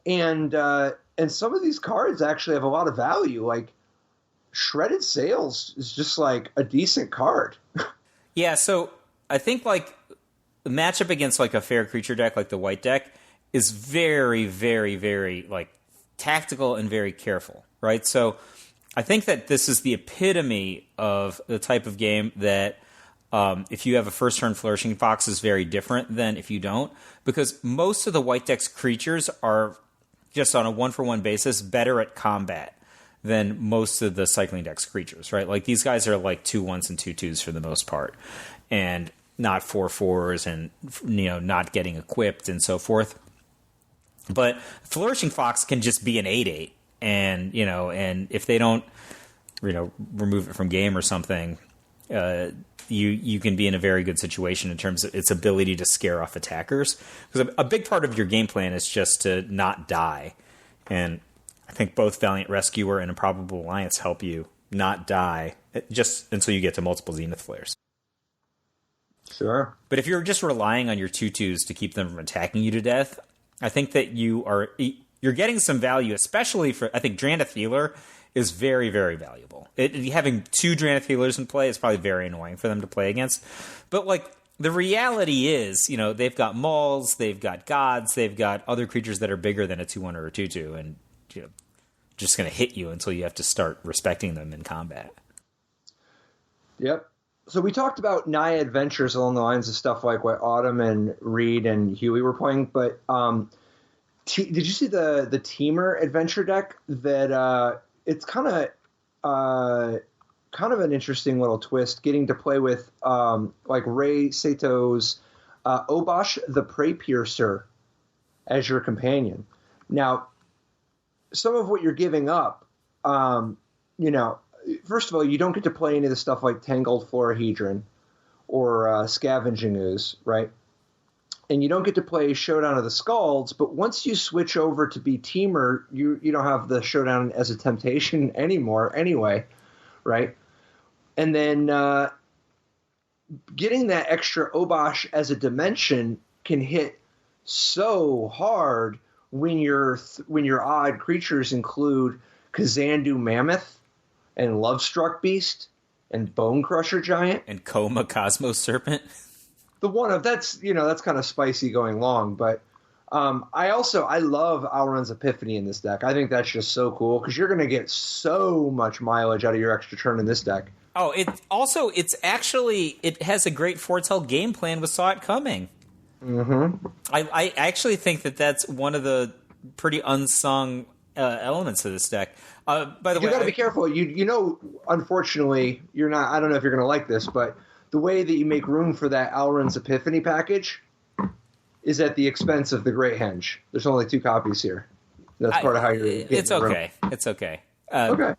[SPEAKER 1] And some of these cards actually have a lot of value. Like Shredded Sails is just like a decent card.
[SPEAKER 2] Yeah, so I think like the matchup against like a fair creature deck like the white deck is very, very, very like tactical and very careful, right? So I think that this is the epitome of the type of game that if you have a first turn Flourishing Fox is very different than if you don't, because most of the white deck's creatures are just on a 1-for-1 basis better at combat than most of the cycling deck's creatures, right? Like these guys are like 2-1s and 2-2s for the most part, and not 4-4s, and not getting equipped and so forth. But Flourishing Fox can just be an 8/8, and and if they don't remove it from game or something, you can be in a very good situation in terms of its ability to scare off attackers. Because a big part of your game plan is just to not die, and I think both Valiant Rescuer and Improbable Alliance help you not die just until you get to multiple Zenith Flares.
[SPEAKER 1] Sure.
[SPEAKER 2] But if you're just relying on your 2/2s to keep them from attacking you to death, I think that you're getting some value, especially for, I think Drannith Healer is very, very valuable. Having 2 Drannith Healers in play is probably very annoying for them to play against. But like the reality is, they've got Mauls, they've got Gods, they've got other creatures that are bigger than a 2/1 or a 2/2, and just going to hit you until you have to start respecting them in combat.
[SPEAKER 1] Yep. So we talked about Naya Adventures along the lines of stuff like what Autumn and Reed and Huey were playing, but did you see the Teamer Adventure deck? That it's kind of an interesting little twist, getting to play with like Ray Sato's Obosh the Prey Piercer as your companion. Now, some of what you're giving up, first of all, you don't get to play any of the stuff like Tangled Florahedron or Scavenging Ooze, right? And you don't get to play Showdown of the Scalds, but once you switch over to be Teamer, you don't have the Showdown as a temptation anymore anyway, right? And then getting that extra Obosh as a dimension can hit so hard when your odd creatures include Kazandu Mammoth and Lovestruck Beast and Bone Crusher Giant
[SPEAKER 2] and Coma Cosmos Serpent.
[SPEAKER 1] That's kind of spicy going long, but I love Alrund's Epiphany in this deck. I think that's just so cool because you're going to get so much mileage out of your extra turn in this deck.
[SPEAKER 2] Oh, it has a great foretell game plan with Saw It Coming.
[SPEAKER 1] Mm-hmm.
[SPEAKER 2] I actually think that's one of the pretty unsung elements of this deck. By the way,
[SPEAKER 1] you got to be careful. Unfortunately, you're not. I don't know if you're going to like this, but the way that you make room for that Alrund's Epiphany package is at the expense of the Great Henge. There's only 2 copies here. That's part of how you're.
[SPEAKER 2] It's okay. It's okay.
[SPEAKER 1] Okay.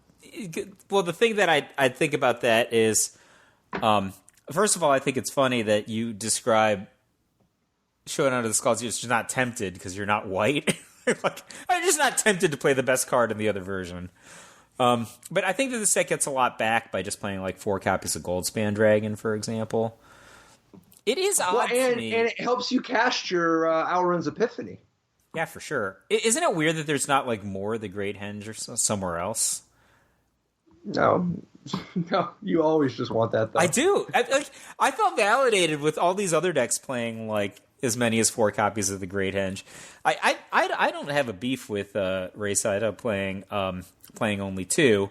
[SPEAKER 2] Well, the thing that I think about that is, first of all, I think it's funny that you describe Showdown of the Skulls. You're just not tempted because you're not white. Like, I'm just not tempted to play the best card in the other version. But I think that this set gets a lot back by just playing like 4 copies of Goldspan Dragon, for example. It is odd to me.
[SPEAKER 1] And it helps you cast your Alrund's Epiphany.
[SPEAKER 2] Yeah, for sure. Isn't it weird that there's not like more of the Great Henge or somewhere else?
[SPEAKER 1] No, you always just want that, though.
[SPEAKER 2] I do. I felt validated with all these other decks playing like as many as 4 copies of the Great Henge. I don't have a beef with Ray Saito playing only 2.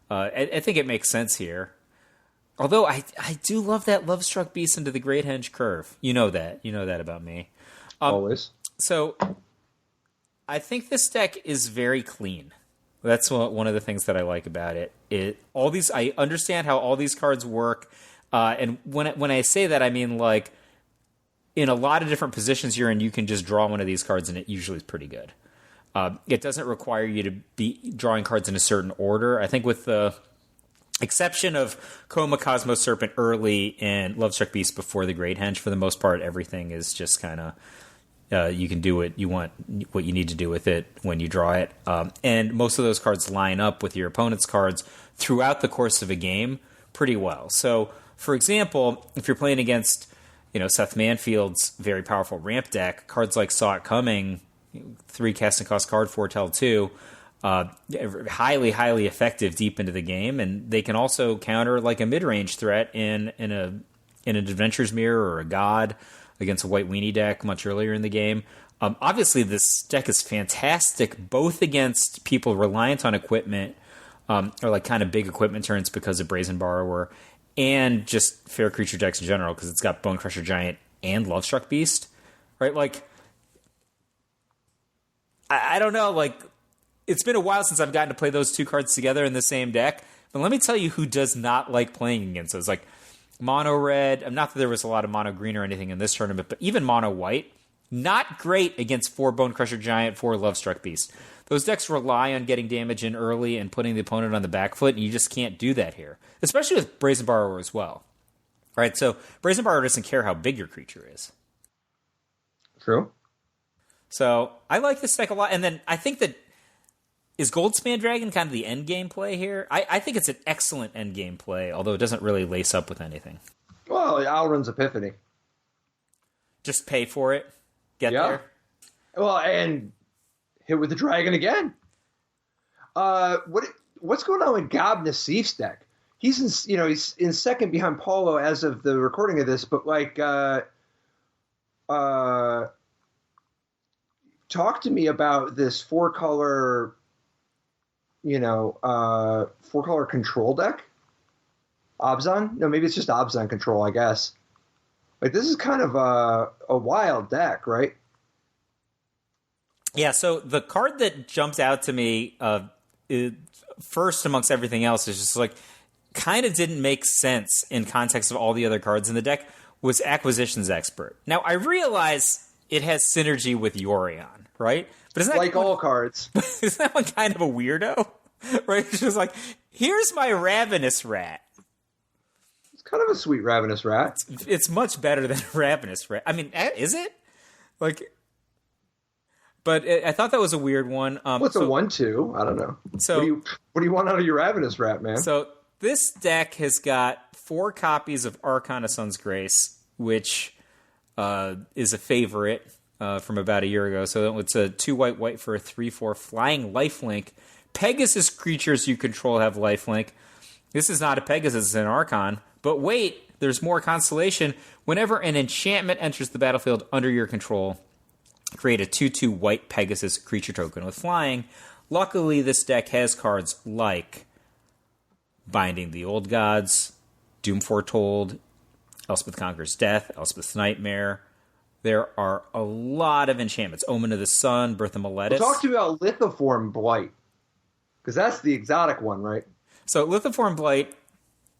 [SPEAKER 2] I think it makes sense here. Although I do love that Lovestruck Beast into the Great Henge curve. You know that about me.
[SPEAKER 1] Always.
[SPEAKER 2] So I think this deck is very clean. That's one of the things that I like about it. I understand how all these cards work, and when I say that, I mean like in a lot of different positions you're in, you can just draw one of these cards, and it usually is pretty good. It doesn't require you to be drawing cards in a certain order. I think with the exception of Coma Cosmos Serpent early and Lovestruck Beast before the Great Henge, for the most part, everything is just kind of. You can do what you need to do with it when you draw it. And most of those cards line up with your opponent's cards throughout the course of a game pretty well. So, for example, if you're playing against, Seth Manfield's very powerful ramp deck, cards like Saw It Coming, 3 casting cost card, Foretell 2, highly, highly effective deep into the game. And they can also counter like a mid-range threat in an Adventure's Mirror or a God against a white weenie deck much earlier in the game. Obviously, this deck is fantastic both against people reliant on equipment or like kind of big equipment turns because of Brazen Borrower, and just fair creature decks in general, because it's got Bone Crusher Giant and Lovestruck Beast, right? Like, I don't know, like, it's been a while since I've gotten to play those two cards together in the same deck, but let me tell you who does not like playing against those. Like, mono red, not that there was a lot of mono green or anything in this tournament, but even mono white, not great against 4 Bone Crusher Giant, 4 Lovestruck Beast. Those decks rely on getting damage in early and putting the opponent on the back foot, and you just can't do that here, especially with Brazen Borrower as well. Right, so Brazen Borrower doesn't care how big your creature is.
[SPEAKER 1] True.
[SPEAKER 2] So I like this deck a lot, and then I think that is Goldspan Dragon kind of the end game play here? I think it's an excellent end game play, although it doesn't really lace up with anything.
[SPEAKER 1] Well, Alrund's Epiphany.
[SPEAKER 2] Just pay for it. Get there.
[SPEAKER 1] Well, and hit with the dragon again. What's going on with Gob Nassif's deck? He's in second behind Paulo as of the recording of this, but like talk to me about this 4-color control deck. Abzan? No, maybe it's just Abzan control, I guess. Like, this is kind of a wild deck, right?
[SPEAKER 2] Yeah, so the card that jumps out to me first amongst everything else is just like, kind of didn't make sense in context of all the other cards in the deck, was Acquisitions Expert. Now, I realize it has synergy with Yorion, right? But isn't that
[SPEAKER 1] like all cards?
[SPEAKER 2] Isn't that one kind of a weirdo? Right? It's just like, here's my Ravenous Rat.
[SPEAKER 1] It's kind of a sweet Ravenous Rat.
[SPEAKER 2] It's much better than Ravenous Rat. I mean, is it? Like, but I thought that was a weird one.
[SPEAKER 1] What's a 1/2? I don't know.
[SPEAKER 2] So
[SPEAKER 1] what do you want out of your Ravenous Rat, man?
[SPEAKER 2] So this deck has got 4 copies of Archon of Sun's Grace, which is a favorite from about a year ago. So it's a 2 white for a 3/4 flying lifelink. Pegasus creatures you control have lifelink. This is not a Pegasus, it's an Archon. But wait, there's more consolation. Whenever an enchantment enters the battlefield under your control, create a 2/2 white Pegasus creature token with flying. Luckily, this deck has cards like Binding the Old Gods, Doom Foretold, Elspeth Conquers Death, Elspeth's Nightmare. There are a lot of enchantments. Omen of the Sun, Birth of Meletis.
[SPEAKER 1] Well, talk to me about Lithoform Blight, because that's the exotic one, right?
[SPEAKER 2] So Lithoform Blight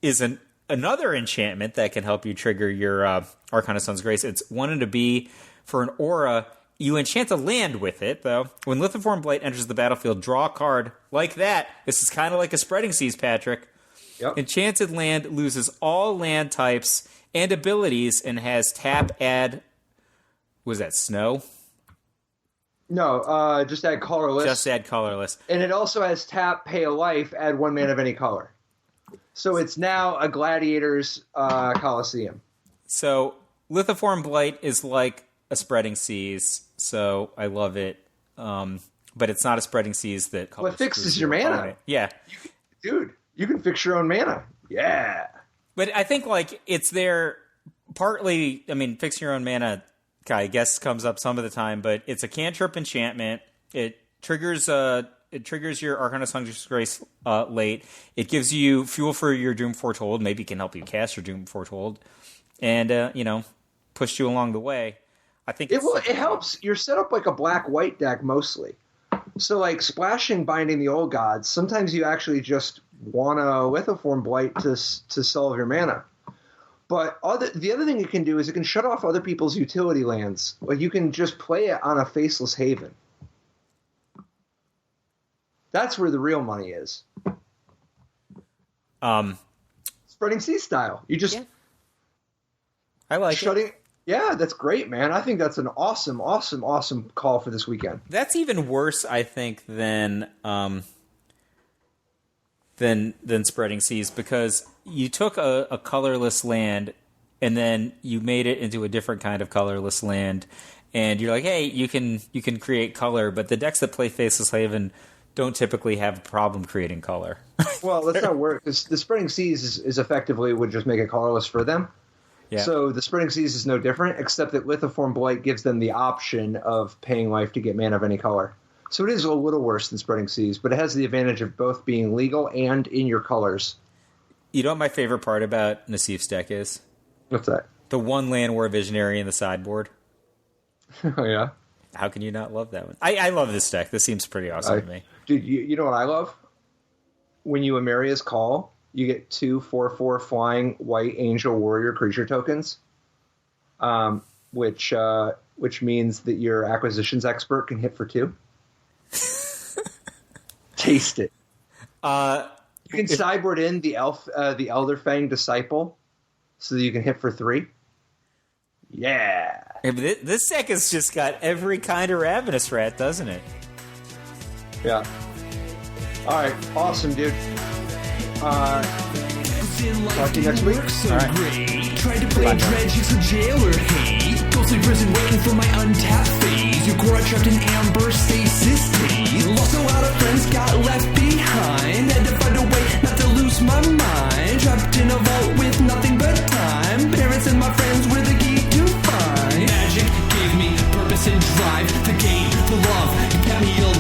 [SPEAKER 2] is another enchantment that can help you trigger your Archon of Sun's Grace. It's 1 and a B for an aura. You enchant a land with it, though. When Lithoform Blight enters the battlefield, draw a card like that. This is kind of like a Spreading Seas, Patrick.
[SPEAKER 1] Yep.
[SPEAKER 2] Enchanted land loses all land types and abilities and has tap, add... Was that snow?
[SPEAKER 1] No, just add colorless.
[SPEAKER 2] Just add colorless.
[SPEAKER 1] And it also has tap, pay a life, add 1 mana of any color. So it's now a Gladiator's Coliseum.
[SPEAKER 2] So Lithoform Blight is like a Spreading Seas, so I love it. But it's not a Spreading Seas that...
[SPEAKER 1] Well, it fixes your mana.
[SPEAKER 2] Yeah.
[SPEAKER 1] You can fix your own mana. Yeah.
[SPEAKER 2] But I think, like, it's there partly... I mean, fix your own mana, I guess, comes up some of the time, but it's a cantrip enchantment. It triggers your Archon of Sun's Grace late. It gives you fuel for your Doom Foretold. Maybe it can help you cast your Doom Foretold. And, push you along the way. I think
[SPEAKER 1] it helps. You're set up like a black-white deck mostly. So, like, splashing Binding the Old Gods, sometimes you actually just want a Lithoform Blight to solve your mana. But the other thing it can do is it can shut off other people's utility lands. Like, you can just play it on a Faceless Haven. That's where the real money is. Spreading Sea style. You just...
[SPEAKER 2] Yeah. I like it.
[SPEAKER 1] Yeah, that's great, man. I think that's an awesome, awesome, awesome call for this weekend.
[SPEAKER 2] That's even worse, I think, than Spreading Seas, because you took a colorless land and then you made it into a different kind of colorless land, and you're like, hey, you can create color, but the decks that play Faceless Haven don't typically have a problem creating color.
[SPEAKER 1] Well, that's not work. The Spreading Seas is effectively would just make it colorless for them.
[SPEAKER 2] Yeah.
[SPEAKER 1] So the Spreading Seas is no different, except that Lithoform Blight gives them the option of paying life to get mana of any color. So it is a little worse than Spreading Seas, but it has the advantage of both being legal and in your colors.
[SPEAKER 2] You know what my favorite part about Nassif's deck is?
[SPEAKER 1] What's that?
[SPEAKER 2] The one Land War Visionary in the sideboard.
[SPEAKER 1] Oh, yeah?
[SPEAKER 2] How can you not love that one? I love this deck. This seems pretty awesome to me.
[SPEAKER 1] Dude, you know what I love? When you Ameria's Call, you get 2 4/4 flying white angel warrior creature tokens, which means that your acquisitions expert can hit for 2. Taste it. You can sideboard in the Elderfang Disciple so that you can hit for 3. Yeah.
[SPEAKER 2] This deck has just got every kind of Ravenous Rat, doesn't it?
[SPEAKER 1] Yeah. All right. Awesome, dude. Talk to you next week.
[SPEAKER 3] All right. Tried to play Dredge, it's a jailer hate. Ghostly prison waiting for my untapped phase. Your core trapped in amber stasis state. Lost a lot of friends, got left behind. Had to find a way not to lose my mind. Trapped in a vault with nothing but time. Parents and my friends were the key to find. Magic gave me purpose and drive. The game, the love, kept me alive.